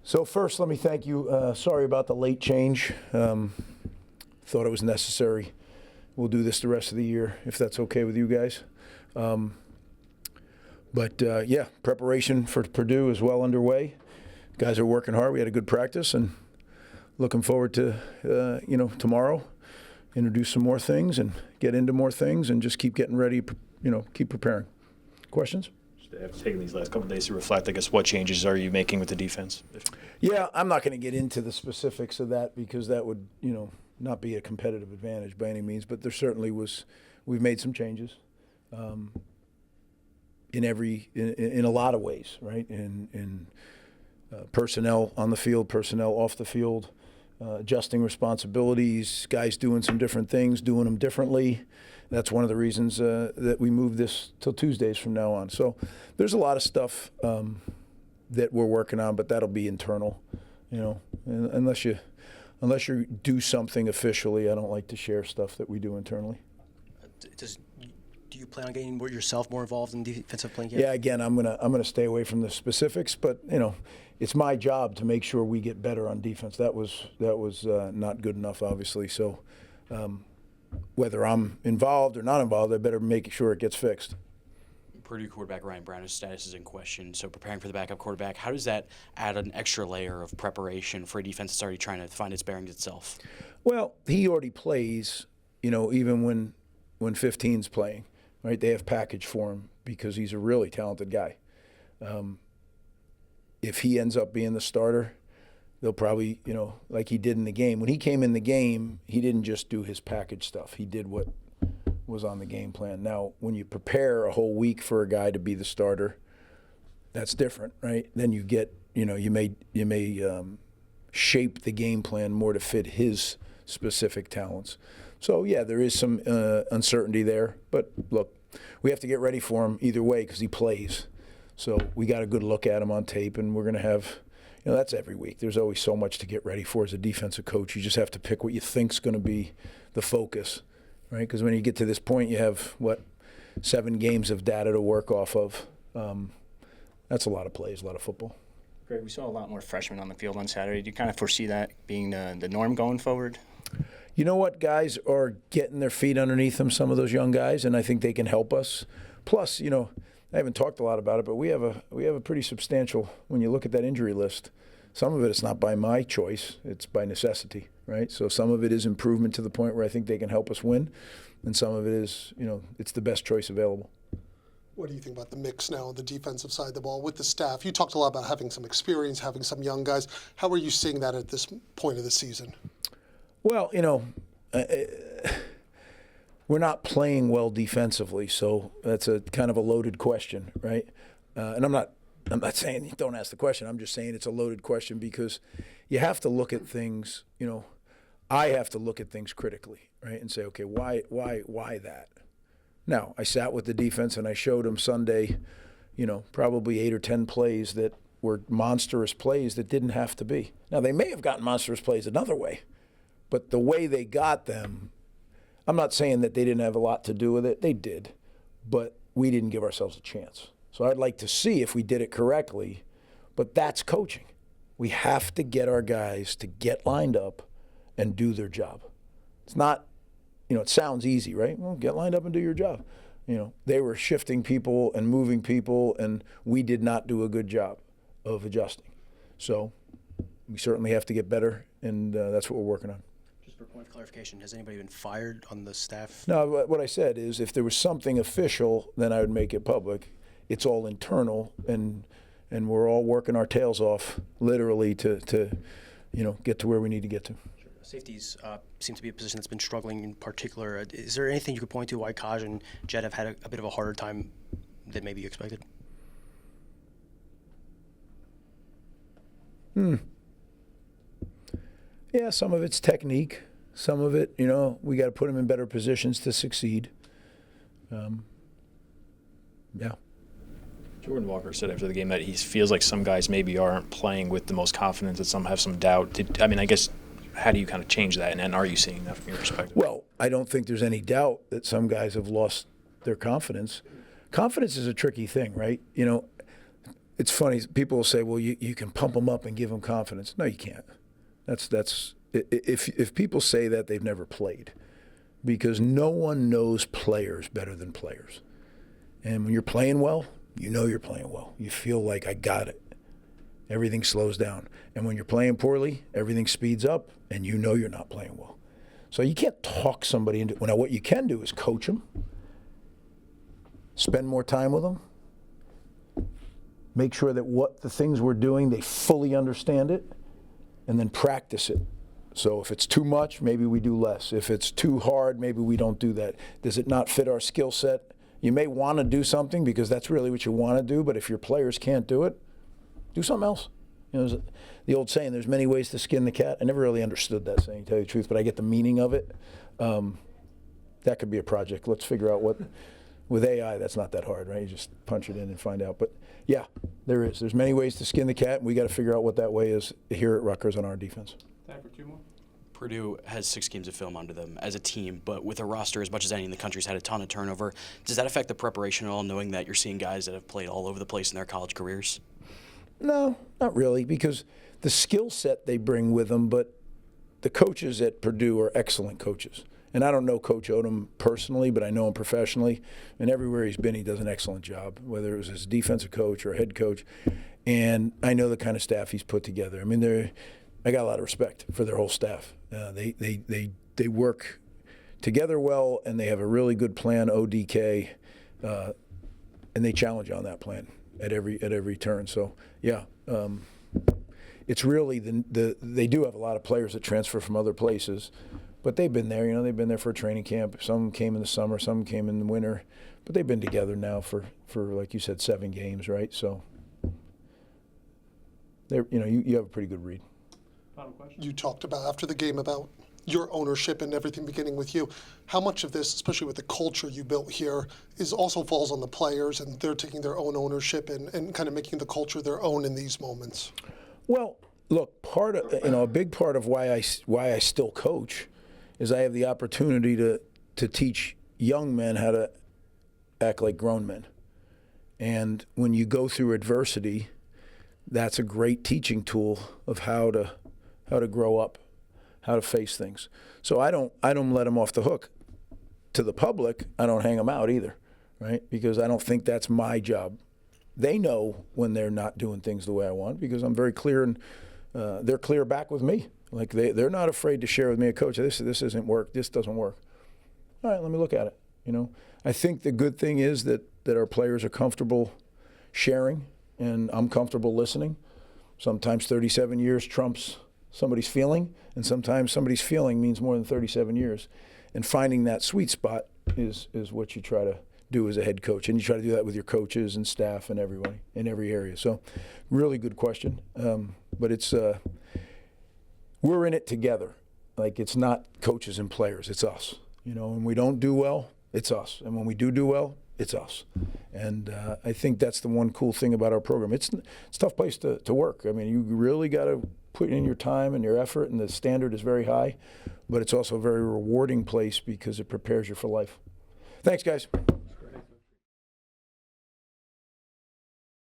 So first, let me thank you. Sorry about the late change. Thought it was necessary. We'll do this the rest of the year if that's okay with you guys. Yeah, preparation for Purdue is well underway. Guys are working hard. We had a good practice, and looking forward to tomorrow. Introduce some more things and get into more things, and just keep getting ready. Keep preparing. Questions? After taking these last couple of days to reflect, I guess, what changes are you making with the defense? Yeah, I'm not going to get into the specifics of that because that would, not be a competitive advantage by any means. But there certainly was. We've made some changes in a lot of ways, right? In personnel on the field, personnel off the field, adjusting responsibilities, guys doing some different things, doing them differently. That's one of the reasons that we moved this till Tuesdays from now on. So there's a lot of stuff that we're working on, but that'll be internal. Unless you do something officially, I don't like to share stuff that we do internally. Do you plan on getting yourself more involved in defensive playing? Yeah, again, I'm gonna stay away from the specifics, but it's my job to make sure we get better on defense. That was not good enough, obviously. So whether I'm involved or not involved, I better make sure it gets fixed. Purdue quarterback Ryan Brown's status is in question, so preparing for the backup quarterback, how does that add an extra layer of preparation for a defense that's already trying to find its bearings itself? Well, he already plays, even when 15's playing, right? They have package for him because he's a really talented guy. If he ends up being the starter, they'll probably, like he did in the game. When he came in the game, he didn't just do his package stuff. He did what was on the game plan. Now, when you prepare a whole week for a guy to be the starter, that's different, right? Then you get, you may shape the game plan more to fit his specific talents. So, yeah, there is some uncertainty there. But, look, we have to get ready for him either way because he plays. So we got a good look at him on tape, and we're going to have, that's every week. There's always so much to get ready for as a defensive coach. You just have to pick what you think's going to be the focus, right? Because when you get to this point, you have, 7 games of data to work off of. That's a lot of plays, a lot of football. Greg, we saw a lot more freshmen on the field on Saturday. Do you kind of foresee that being the norm going forward? You know what? Guys are getting their feet underneath them, some of those young guys, and I think they can help us. Plus, I haven't talked a lot about it, but we have a pretty substantial, when you look at that injury list, some of it is not by my choice, it's by necessity, right? So some of it is improvement to the point where I think they can help us win, and some of it is, it's the best choice available. What do you think about the mix now on the defensive side of the ball with the staff? You talked a lot about having some experience, having some young guys. How are you seeing that at this point of the season? Well, we're not playing well defensively, so that's a kind of a loaded question, right? And I'm not saying don't ask the question. I'm just saying it's a loaded question because you have to look at things. I have to look at things critically, right, and say, okay, why that? Now, I sat with the defense and I showed them Sunday, probably 8 or 10 plays that were monstrous plays that didn't have to be. Now, they may have gotten monstrous plays another way, but the way they got them. I'm not saying that they didn't have a lot to do with it. They did. But we didn't give ourselves a chance. So I'd like to see if we did it correctly. But that's coaching. We have to get our guys to get lined up and do their job. It's not, it sounds easy, right? Well, get lined up and do your job. They were shifting people and moving people, and we did not do a good job of adjusting. So we certainly have to get better, and that's what we're working on. For point of clarification, has anybody been fired on the staff? No, what I said is if there was something official, then I would make it public. It's all internal, and we're all working our tails off, literally, to get to where we need to get to. Sure. Safeties seem to be a position that's been struggling in particular. Is there anything you could point to why Kaj and Jed have had a bit of a harder time than maybe you expected? Yeah, some of it's technique. Some of it, we got to put them in better positions to succeed. Yeah. Jordan Walker said after the game that he feels like some guys maybe aren't playing with the most confidence, that some have some doubt. I guess, how do you kind of change that, and are you seeing that from your perspective? Well, I don't think there's any doubt that some guys have lost their confidence. Confidence is a tricky thing, right? it's funny. People will say, well, you can pump them up and give them confidence. No, you can't. If people say that, they've never played, because no one knows players better than players. And when you're playing well, you know you're playing well. You feel like, I got it. Everything slows down. And when you're playing poorly, everything speeds up, and you know you're not playing well. So you can't talk somebody into. Now, what you can do is coach them, spend more time with them, make sure that what the things we're doing, they fully understand it, and then practice it. So if it's too much, maybe we do less. If it's too hard, maybe we don't do that. Does it not fit our skill set? You may want to do something because that's really what you want to do, but if your players can't do it, do something else. You know, there's the old saying, there's many ways to skin the cat. I never really understood that saying, to tell you the truth, but I get the meaning of it. That could be a project. Let's figure out what, with AI, that's not that hard, right? You just punch it in and find out. But yeah, there is. There's many ways to skin the cat, and we got to figure out what that way is here at Rutgers on our defense. Time for 2 more. Purdue has 6 games of film under them as a team, but with a roster as much as any in the country's had a ton of turnover. Does that affect the preparation at all, knowing that you're seeing guys that have played all over the place in their college careers? No, not really, because the skill set they bring with them, but the coaches at Purdue are excellent coaches. And I don't know Coach Odom personally, but I know him professionally. And everywhere he's been, he does an excellent job, whether it was his defensive coach or head coach. And I know the kind of staff he's put together. I mean, I got a lot of respect for their whole staff. They work together well, and they have a really good plan, ODK, and they challenge on that plan at every turn. So yeah, it's really they do have a lot of players that transfer from other places, but they've been there. You know, they've been there for a training camp. Some came in the summer, some came in the winter, but they've been together now for like you said, 7 games, right? So you have a pretty good read. Final question. You talked about after the game about your ownership and everything beginning with you. How much of this, especially with the culture you built here, is also falls on the players, and they're taking their own ownership and kind of making the culture their own in these moments? Well, look, a big part of why I still coach is I have the opportunity to teach young men how to act like grown men. And when you go through adversity, that's a great teaching tool of how to grow up, how to face things. So I don't let them off the hook. To the public, I don't hang them out either, right? Because I don't think that's my job. They know when they're not doing things the way I want, because I'm very clear, and they're clear back with me. Like they're not afraid to share with me, Coach, this isn't work, this doesn't work. All right, let me look at it. You know, I think the good thing is that our players are comfortable sharing, and I'm comfortable listening. Sometimes 37 years trumps somebody's feeling, and sometimes somebody's feeling means more than 37 years. And finding that sweet spot is what you try to do as a head coach, and you try to do that with your coaches and staff and everybody in every area. So, really good question, but it's we're in it together. Like, it's not coaches and players, it's us. You know, when we don't do well, it's us, and when we do well, it's us. And I think that's the one cool thing about our program. It's a tough place to work. I mean, you really got to put in your time and your effort, and the standard is very high, but it's also a very rewarding place because it prepares you for life. Thanks, guys.